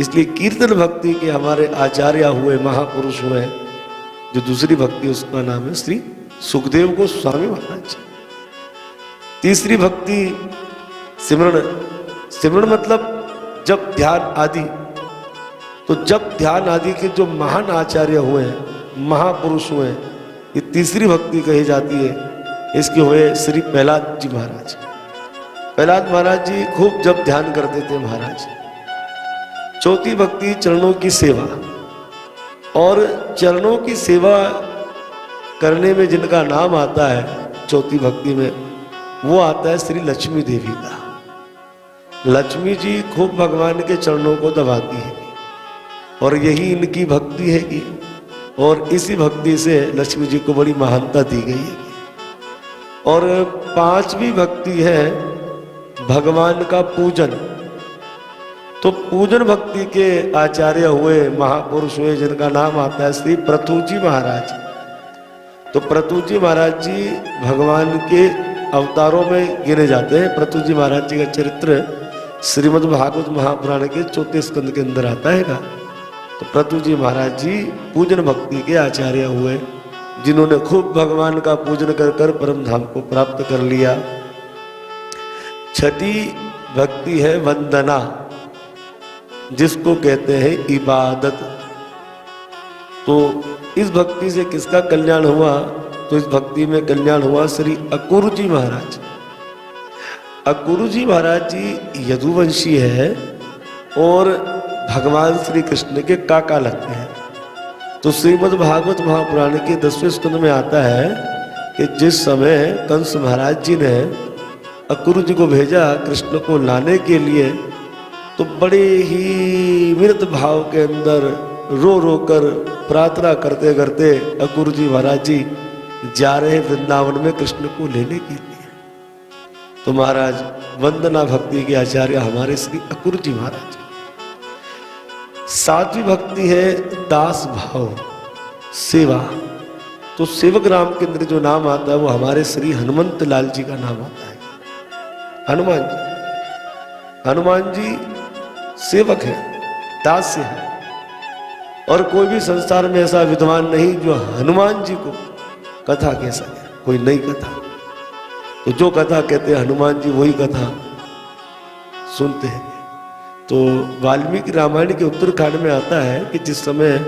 इसलिए कीर्तन भक्ति के हमारे आचार्य हुए, महापुरुष हुए। जो दूसरी भक्ति उसका नाम है श्री सुखदेव गोस्वामी महाराज। तीसरी भक्ति सिमरण। सिमरण मतलब जब ध्यान आदि। तो जब ध्यान आदि के जो महान आचार्य हुए, महापुरुष हुए, ये तीसरी भक्ति कही जाती है। इसके हुए श्री प्रहलाद जी महाराज। प्रहलाद महाराज जी खूब जब ध्यान करते थे महाराज। चौथी भक्ति चरणों की सेवा। और चरणों की सेवा करने में जिनका नाम आता है चौथी भक्ति में, वो आता है श्री लक्ष्मी देवी का। लक्ष्मी जी खूब भगवान के चरणों को दबाती है और यही इनकी भक्ति है कि, और इसी भक्ति से लक्ष्मी जी को बड़ी महानता दी गई है। और पांचवी भक्ति है भगवान का पूजन। तो पूजन भक्ति के आचार्य हुए, महापुरुष हुए, जिनका नाम आता है श्री पृथुजी महाराज। तो पृथुजी महाराज जी भगवान के अवतारों में गिने जाते हैं। पृथुजी महाराज जी का चरित्र श्रीमद् भागवत महापुराण के 4 स्कंद के अंदर आता है। तो पृथुजी महाराज जी पूजन भक्ति के आचार्य हुए, जिन्होंने खूब भगवान का पूजन कर कर परम धाम को प्राप्त कर लिया। छठी भक्ति है वंदना, जिसको कहते हैं इबादत। तो इस भक्ति से किसका कल्याण हुआ? तो इस भक्ति में कल्याण हुआ श्री अकुरु जी महाराज। अकुरु जी महाराज जी यदुवंशी है और भगवान श्री कृष्ण के काका लगते हैं। तो श्रीमद् भागवत महापुराण के 10वें स्कंद में आता है कि जिस समय कंस महाराज जी ने अकुरु जी को भेजा कृष्ण को लाने के लिए, तो बड़े ही विनत भाव के अंदर रो रो कर प्रार्थना करते करते अकुरु जी महाराज जी जा रहे वृंदावन में कृष्ण को लेने के लिए। तो महाराज वंदना भक्ति के आचार्य हमारे श्री अकुरु जी महाराज। सातवीं भक्ति है दास भाव, सेवा। तो सेवक राम के अंदर जो नाम आता है वो हमारे श्री हनुमंत लाल जी का नाम आता है। हनुमान जी, हनुमान जी सेवक है, दास्य है। और कोई भी संसार में ऐसा विद्वान नहीं जो हनुमान जी को कथा कह सके, कोई नई कथा। तो जो कथा कहते हैं हनुमान जी वही कथा सुनते हैं। तो वाल्मीकि रामायण के उत्तरकांड में आता है कि जिस समय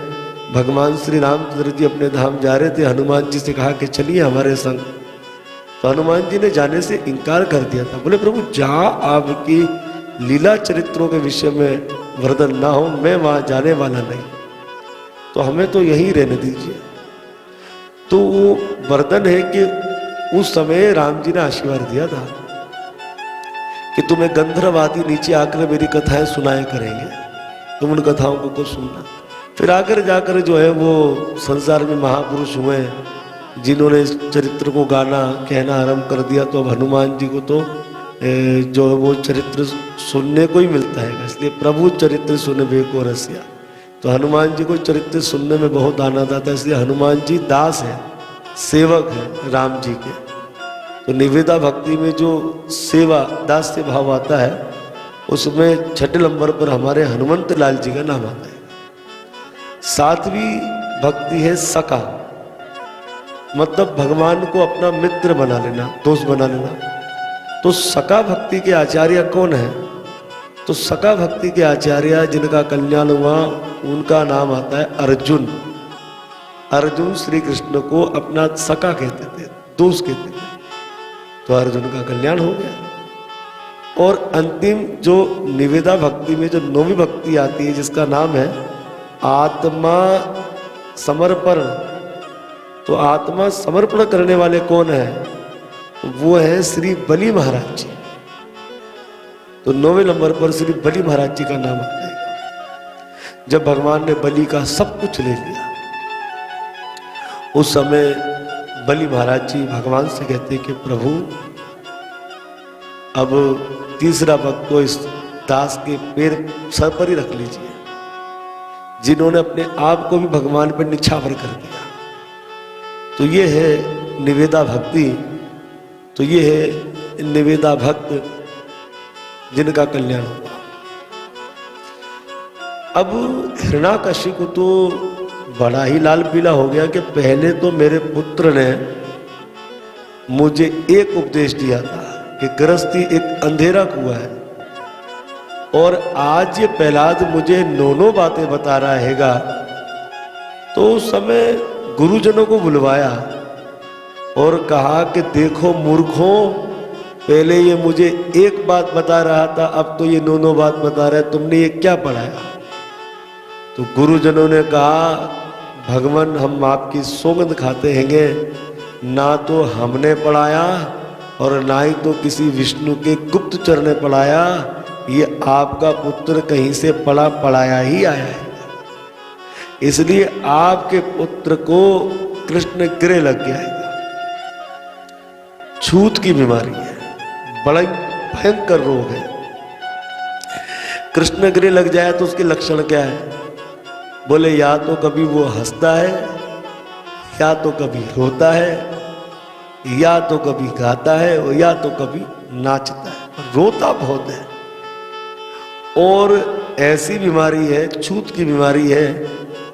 भगवान श्री रामचंद्र जी अपने धाम जा रहे थे, हनुमान जी से कहा कि चलिए हमारे संग। तो हनुमान जी ने जाने से इनकार कर दिया था। बोले प्रभु जहाँ आपकी लीला चरित्रों के विषय में वर्णन ना हो, मैं वहां जाने वाला नहीं, तो हमें तो यहीं रहने दीजिए। तो वो वर्णन है कि उस समय राम जी ने आशीर्वाद दिया था कि तुम्हें गंधर्वादी नीचे आकर मेरी कथाएं सुनाया करेंगे, तुम उन कथाओं को सुनना। फिर आकर जाकर जो है वो संसार में महापुरुष हुए जिन्होंने इस चरित्र को गाना कहना आरंभ कर दिया। तो अब हनुमान जी को तो जो वो चरित्र सुनने को ही मिलता है, इसलिए प्रभु चरित्र सुनबे को रसिया। तो हनुमान जी को चरित्र सुनने में बहुत आनंद आता है, इसलिए हनुमान जी दास है, सेवक है राम जी के। तो निवेदा भक्ति में जो सेवा दास्य भाव आता है उसमें छठे नंबर पर हमारे हनुमंत लाल जी का नाम आता है। सातवीं भक्ति है सखा, मतलब भगवान को अपना मित्र बना लेना, दोस्त बना लेना। तो सखा भक्ति के आचार्य कौन है? तो सखा भक्ति के आचार्य जिनका कल्याण हुआ उनका नाम आता है अर्जुन। अर्जुन श्री कृष्ण को अपना सखा कहते थे, दोस्त कहते थे। तो अर्जुन का कल्याण हो गया। और अंतिम जो निवेदा भक्ति में जो 9वीं भक्ति आती है जिसका नाम है आत्मा समर्पण। तो आत्मा समर्पण करने वाले कौन है? तो वो है श्री बलि महाराज जी। तो 9वें नंबर पर श्री बलि महाराज जी का नाम आता है। जब भगवान ने बलि का सब कुछ ले लिया, उस समय बलि महाराज जी भगवान से कहते कि प्रभु अब तीसरा भक्त को इस दास के पैर सर पर ही रख लीजिए, जिन्होंने अपने आप को भी भगवान पर निछावर कर दिया। तो ये है निवेदा भक्ति। तो ये है निवेदा भक्त जिनका कल्याण हुआ। अब हिरण्याकशिपु तो बड़ा ही लाल पीला हो गया कि पहले तो मेरे पुत्र ने मुझे एक उपदेश दिया था कि गृहस्थी एक अंधेरा कुआं है, और आज ये प्रहलाद मुझे नौ बातें बता रहा हैगा। तो उस समय गुरुजनों को बुलवाया और कहा कि देखो मूर्खों, पहले ये मुझे एक बात बता रहा था, अब तो ये नौ बात बता रहा है, तुमने ये क्या पढ़ाया? तो गुरुजनों ने कहा, भगवान हम आपकी सौगंध खाते हैंगे, ना तो हमने पढ़ाया और ना ही तो किसी विष्णु के गुप्तचर ने पढ़ाया, ये आपका पुत्र कहीं से पढ़ाया ही आया है। इसलिए आपके पुत्र को कृष्ण गिरे लग गया है, छूत की बीमारी है, बड़ा भयंकर रोग है। कृष्ण गिरे लग जाए तो उसके लक्षण क्या है? बोले या तो कभी वो हंसता है, या तो कभी रोता है, या तो कभी गाता है, और या तो कभी नाचता है। रोता बहुत है, और ऐसी बीमारी है, छूत की बीमारी है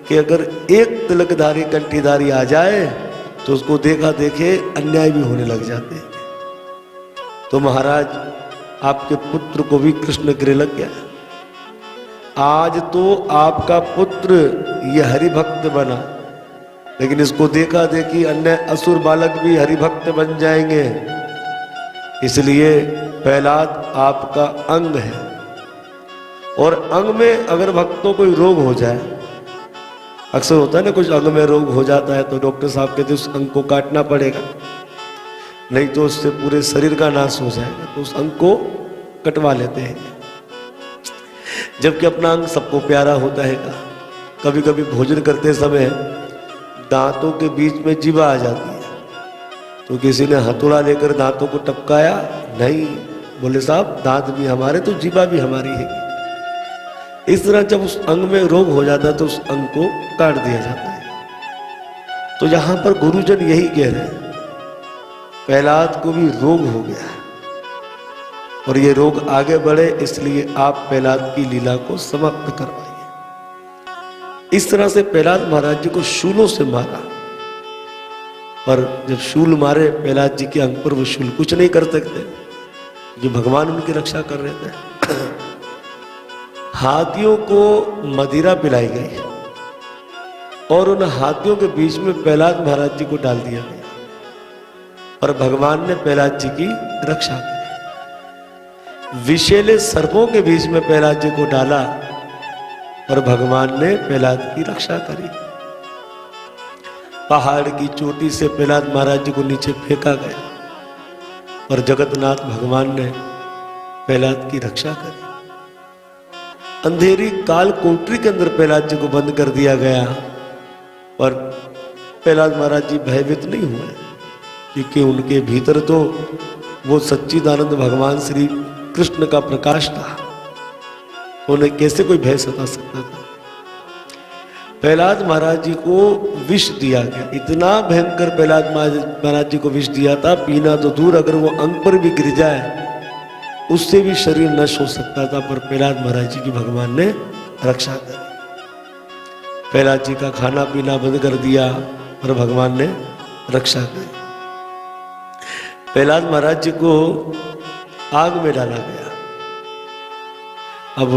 कि अगर एक तिलकधारी कंठीधारी आ जाए तो उसको देखा देखे अन्याय भी होने लग जाते हैं। तो महाराज आपके पुत्र को भी कृष्ण गिरे लग गया। आज तो आपका पुत्र ये हरिभक्त बना, लेकिन इसको देखा देखी अन्य असुर बालक भी हरिभक्त बन जाएंगे। इसलिए प्रहलाद आपका अंग है, और अंग में अगर भक्तों कोई रोग हो जाए, अक्सर होता है ना, कुछ अंग में रोग हो जाता है तो डॉक्टर साहब कहते उस अंग को काटना पड़ेगा, नहीं तो उससे पूरे शरीर का नाश हो जाएगा, तो उस अंग को कटवा लेते हैं। जबकि अपना अंग सबको प्यारा होता है। कभी कभी भोजन करते समय दांतों के बीच में जीवा आ जाती है, तो किसी ने हथौड़ा लेकर दांतों को टपकाया, नहीं, बोले साहब दांत भी हमारे तो जीवा भी हमारी है। इस तरह जब उस अंग में रोग हो जाता है तो उस अंग को काट दिया जाता है। तो यहां पर गुरुजन यही कह रहे हैं, प्रहलाद को भी रोग हो गया है और ये रोग आगे बढ़े, इसलिए आप प्रहलाद की लीला को समाप्त करवाइए। इस तरह से प्रहलाद महाराज जी को शूलों से मारा, पर जब शूल मारे प्रहलाद जी के अंग पर, वो शूल कुछ नहीं कर सकते, जो भगवान उनकी रक्षा कर रहे थे। हाथियों को मदिरा पिलाई गई और उन हाथियों के बीच में प्रहलाद महाराज जी को डाल दिया गया, पर भगवान ने प्रहलाद जी की रक्षा की। विषैले सर्पों के बीच में प्रहलाद जी को डाला और भगवान ने प्रहलाद की रक्षा करी। पहाड़ की चोटी से प्रहलाद महाराज जी को नीचे फेंका गया और जगन्नाथ भगवान ने प्रहलाद की रक्षा करी। अंधेरी काल कोठरी के अंदर प्रहलाद जी को बंद कर दिया गया, पर प्रहलाद महाराज जी भयभीत नहीं हुए, क्योंकि उनके भीतर तो वो सच्चिदानंद भगवान श्री कृष्ण का प्रकाश था। उन्हें कैसे कोई भय सता सकता था? प्रहलाद महाराज जी को विष दिया गया, इतना भयंकर प्रहलाद महाराज जी को विष दिया था, पीना तो दूर, अगर वो अंग पर भी गिर जाए उससे भी शरीर नष्ट हो सकता था, पर प्रहलाद महाराज जी की भगवान ने रक्षा करी। प्रहलाद जी का खाना पीना बंद कर दिया, पर भगवान ने रक्षा करी। प्रहलाद महाराज जी को आग में डाला गया। अब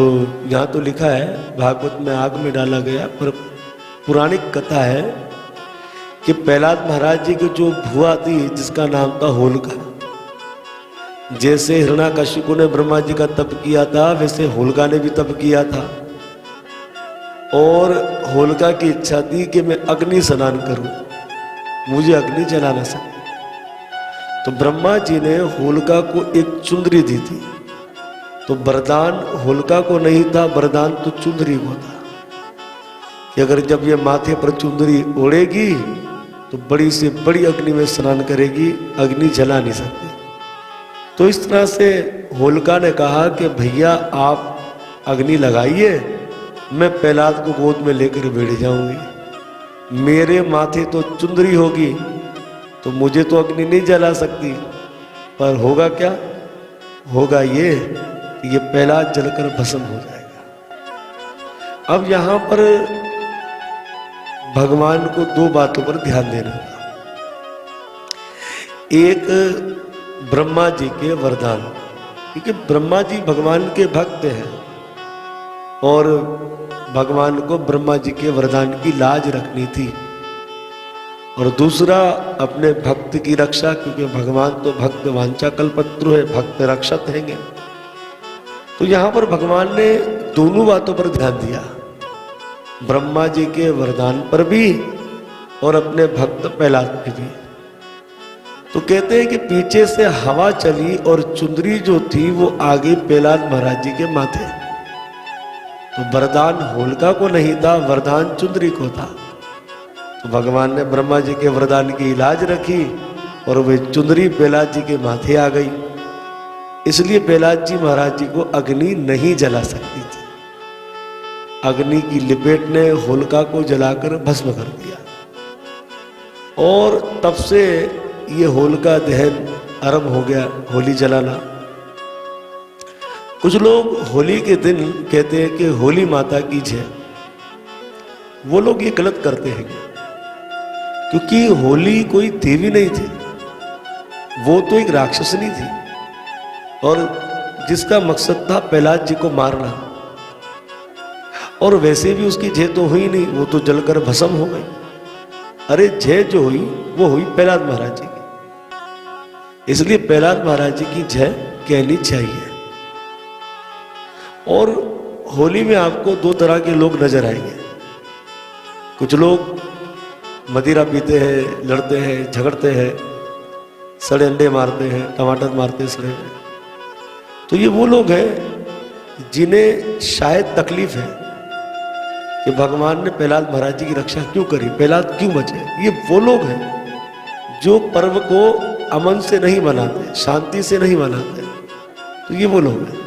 यहाँ तो लिखा है भागवत में आग में डाला गया, पर पुराणिक कथा है कि प्रहलाद महाराज जी की जो भुआ थी जिसका नाम था होलिका, जैसे हिरण्याकशिपु ने ब्रह्मा जी का तप किया था, वैसे होलिका ने भी तप किया था, और होलिका की इच्छा थी कि मैं अग्नि स्नान करूं, मुझे अग्नि जला ना सके। तो ब्रह्मा जी ने होलिका को एक चुंदरी दी थी, तो वरदान होलिका को नहीं था, वरदान तो चुंदरी को था कि अगर जब ये माथे पर चुंदरी ओढ़ेगी तो बड़ी से बड़ी अग्नि में स्नान करेगी, अग्नि जला नहीं सकती। तो इस तरह से होलिका ने कहा कि भैया आप अग्नि लगाइए, मैं प्रहलाद को गोद में लेकर बैठ जाऊंगी, मेरे माथे तो चुंदरी होगी तो मुझे तो अग्नि नहीं जला सकती, पर होगा क्या? होगा ये कि ये प्रहलाद जलकर भस्म हो जाएगा। अब यहां पर भगवान को दो बातों पर ध्यान देना था। एक ब्रह्मा जी के वरदान, क्योंकि ब्रह्मा जी भगवान के भक्त हैं और भगवान को ब्रह्मा जी के वरदान की लाज रखनी थी। और दूसरा अपने भक्त की रक्षा, क्योंकि भगवान तो भक्त वांछा कल्पत्रु है, भक्त रक्षक हैंगे। तो यहां पर भगवान ने दोनों बातों पर ध्यान दिया, ब्रह्मा जी के वरदान पर भी और अपने भक्त प्रहलाद पे भी। तो कहते हैं कि पीछे से हवा चली और चुंदरी जो थी वो आगे प्रहलाद महाराज जी के माथे। तो वरदान होलिका को नहीं था, वरदान चुंदरी को था। तो भगवान ने ब्रह्मा जी के वरदान की इलाज रखी और वे चुंदरी प्रहलाद जी के माथे आ गई। इसलिए प्रहलाद जी महाराज जी को अग्नि नहीं जला सकती थी। अग्नि की लपेट ने होलिका को जलाकर भस्म कर दिया और तब से ये होलिका दहन आरंभ हो गया, होली जलाना। कुछ लोग होली के दिन कहते हैं कि होली माता की जय। वो लोग ये गलत करते हैं, क्योंकि होली कोई देवी नहीं थी, वो तो एक राक्षसनी थी और जिसका मकसद था प्रहलाद जी को मारना। और वैसे भी उसकी जय तो हुई नहीं, वो तो जलकर भस्म हो गई। अरे जय जो हुई वो हुई प्रहलाद महाराज जी की, इसलिए प्रहलाद महाराज जी की जय कहनी चाहिए। और होली में आपको दो तरह के लोग नजर आएंगे। कुछ लोग मदिरा पीते हैं, लड़ते हैं, झगड़ते हैं, सड़े अंडे मारते हैं, टमाटर मारते हैं सड़े में। तो ये वो लोग हैं जिन्हें शायद तकलीफ है कि भगवान ने प्रहलाद महाराज जी की रक्षा क्यों करी, प्रहलाद क्यों बचे। ये वो लोग हैं जो पर्व को अमन से नहीं मनाते, शांति से नहीं मनाते। तो ये वो लोग हैं।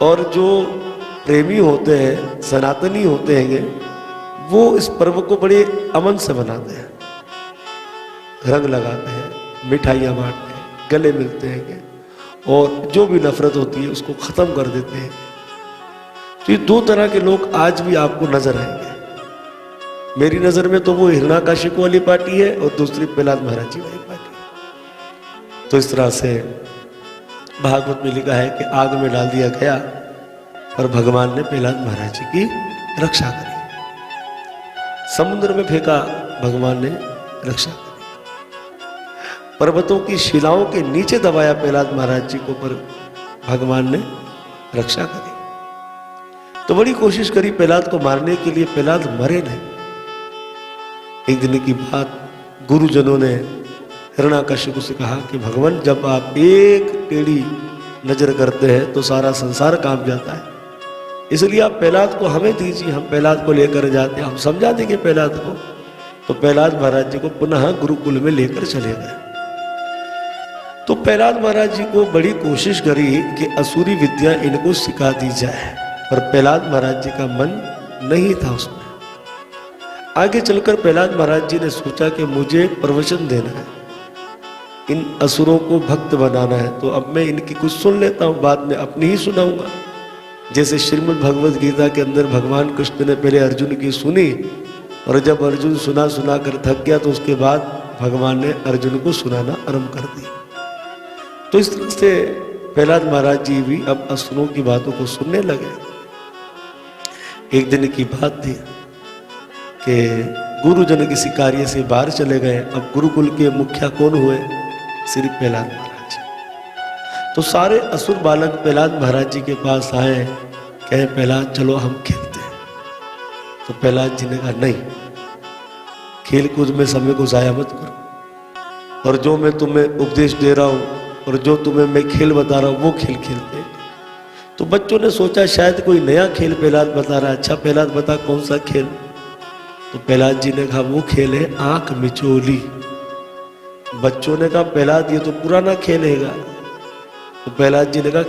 और जो प्रेमी होते हैं, सनातनी होते हैं, वो इस पर्व को बड़े अमन से मनाते हैं, रंग लगाते हैं, मिठाइयाँ बांटते हैं, गले मिलते हैं और जो भी नफरत होती है उसको ख़त्म कर देते हैं। तो ये दो तरह के लोग आज भी आपको नजर आएंगे। मेरी नज़र में तो वो हिरण्याकशिपु वाली पार्टी है और दूसरी प्रहलाद महाराज जी वाली पार्टी। तो इस तरह से भागवत में लिखा है कि आग में डाल दिया गया और भगवान ने प्रहलाद महाराज जी की रक्षा करी। समुद्र में फेंका, भगवान ने रक्षा करी। पर्वतों की शिलाओं के नीचे दबाया प्रहलाद महाराज जी को, पर भगवान ने रक्षा करी। तो बड़ी कोशिश करी प्रहलाद को मारने के लिए, प्रहलाद मरे नहीं। एक दिन की बात, गुरुजनों ने हिरण्याकशिपु से कहा कि भगवान, जब आप एक टेढ़ी नजर करते हैं तो सारा संसार कांप जाता है, इसलिए आप प्रहलाद को हमें दीजिए, हम प्रहलाद को लेकर जाते हैं, हम समझा देंगे प्रहलाद को। तो प्रहलाद महाराज जी को पुनः गुरुकुल में लेकर चले गए। तो प्रहलाद महाराज जी को बड़ी कोशिश करी कि असुरी विद्या इनको सिखा दी जाए, पर प्रहलाद महाराज जी का मन नहीं था उसमें। आगे चलकर प्रहलाद महाराज जी ने सोचा कि मुझे प्रवचन देना है, इन असुरों को भक्त बनाना है, तो अब मैं इनकी कुछ सुन लेता हूँ, बाद में अपनी ही सुनाऊंगा। जैसे श्रीमद् भगवद गीता के अंदर भगवान कृष्ण ने पहले अर्जुन की सुनी और जब अर्जुन सुना सुना कर थक गया तो उसके बाद भगवान ने अर्जुन को सुनाना आरंभ कर दिया। तो इस तरह से प्रहलाद महाराज जी भी अब असुरों की बातों को सुनने लगे। एक दिन की बात थी कि गुरुजन किसी कार्य से बाहर चले गए। अब गुरुकुल के मुखिया कौन हुए? श्री प्रहलाद महाराज। तो सारे असुर बालक प्रहलाद महाराज जी के पास आए, कहे प्रहलाद चलो हम खेलते हैं। तो प्रहलाद जी ने कहा नहीं, खेल कूद में समय को जाया मत करो, और जो मैं तुम्हें उपदेश दे रहा हूँ और जो तुम्हें मैं खेल बता रहा हूँ वो खेल खेलते हैं। तो बच्चों ने सोचा शायद कोई नया खेल प्रहलाद बता रहा है, अच्छा प्रहलाद बता कौन सा खेल। तो प्रहलाद जी ने कहा वो खेल है आंख मिचोली। बच्चों ने कहा प्रहलाद ये तो पुराना खेल हैगा। तो प्रहलाद जी ने कहा